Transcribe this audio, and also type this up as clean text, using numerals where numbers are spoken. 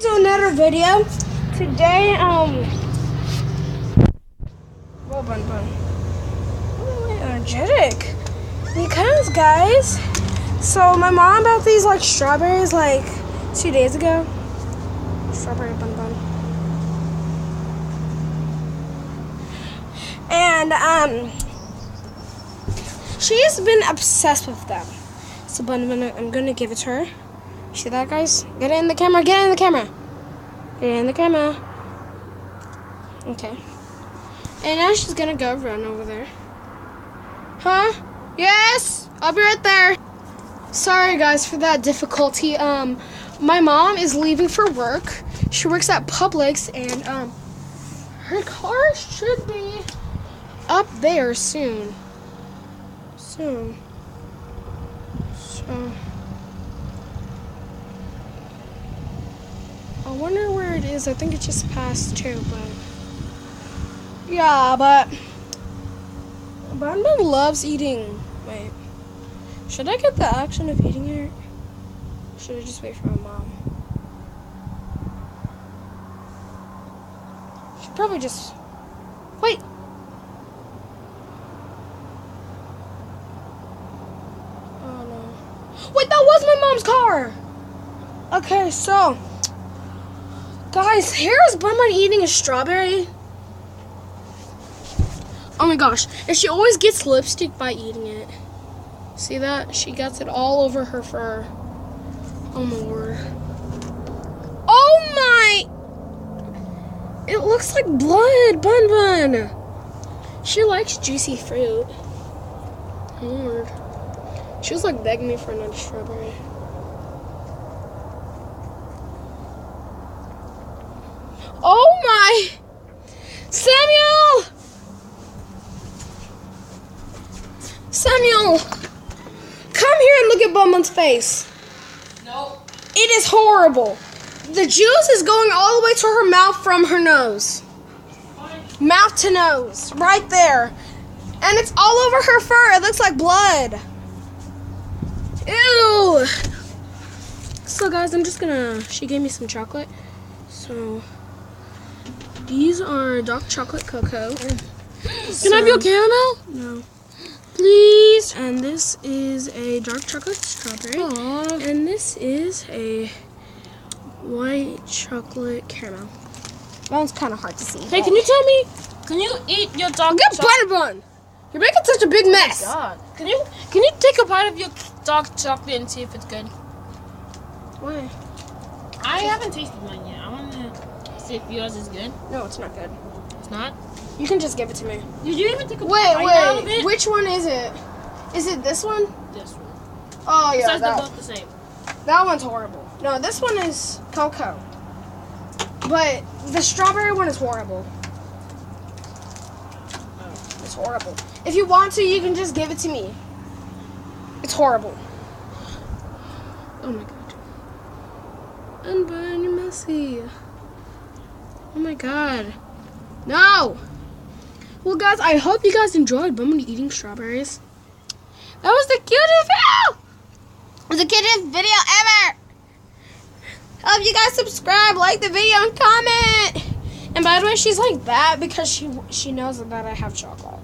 To another video. Today, well, Bun, I'm really energetic because, guys, so my mom bought these like strawberries like 2 days ago. Strawberry Bun. And she's been obsessed with them. So Bun, I'm gonna give it to her. See that, guys? Get it in the camera. Get it in the camera. Get it in the camera. Okay. And now she's gonna go run over there. Huh? Yes. I'll be right there. Sorry, guys, for that difficulty. My mom is leaving for work. She works at Publix, and her car should be up there soon. So. I wonder where it is. I think it just passed too, but yeah, but Bun loves eating. Wait, should I get the action of eating it? Or should I just wait for my mom? Should probably just wait. Oh no! Wait, that was my mom's car. Okay, so. Guys, here's Bun eating a strawberry. Oh my gosh. And she always gets lipstick by eating it. See that? She gets it all over her fur. Oh my word. Oh my! It looks like blood, Bun. She likes juicy fruit. Oh Lord. She was like begging me for another strawberry. Oh my! Samuel! Samuel! Come here and look at Bun's face. No. It is horrible. The juice is going all the way to her mouth from her nose. Mouth to nose. Right there. And it's all over her fur. It looks like blood. Ew! So guys, I'm just gonna... She gave me some chocolate. So... These are dark chocolate cocoa. Can I have your caramel? No. Please. And this is a dark chocolate strawberry. Aww. And this is a white chocolate caramel. That one's kind of hard to see. Hey, can you tell me? Can you eat your dark Get chocolate? Bun. You're making such a big mess. Oh my God. Can you take a bite of your dark chocolate and see if it's good? Why? I haven't tasted mine yet. I want to see if yours is good. No, it's not good. It's not? You can just give it to me. Did you even take a bite out of it? Which one is it? Is it this one? This one. Oh yeah, Besides, they're both the same. That one's horrible. No, this one is cocoa. But the strawberry one is horrible. Oh, it's horrible. If you want to, you can just give it to me. It's horrible. Oh my God. Bun, you're messy. Oh my God. No! Well, guys, I hope you guys enjoyed Bun eating strawberries. That was the cutest video! It was the cutest video ever! Hope you guys subscribe, like the video, and comment! And by the way, she's like that because she knows that I have chocolate.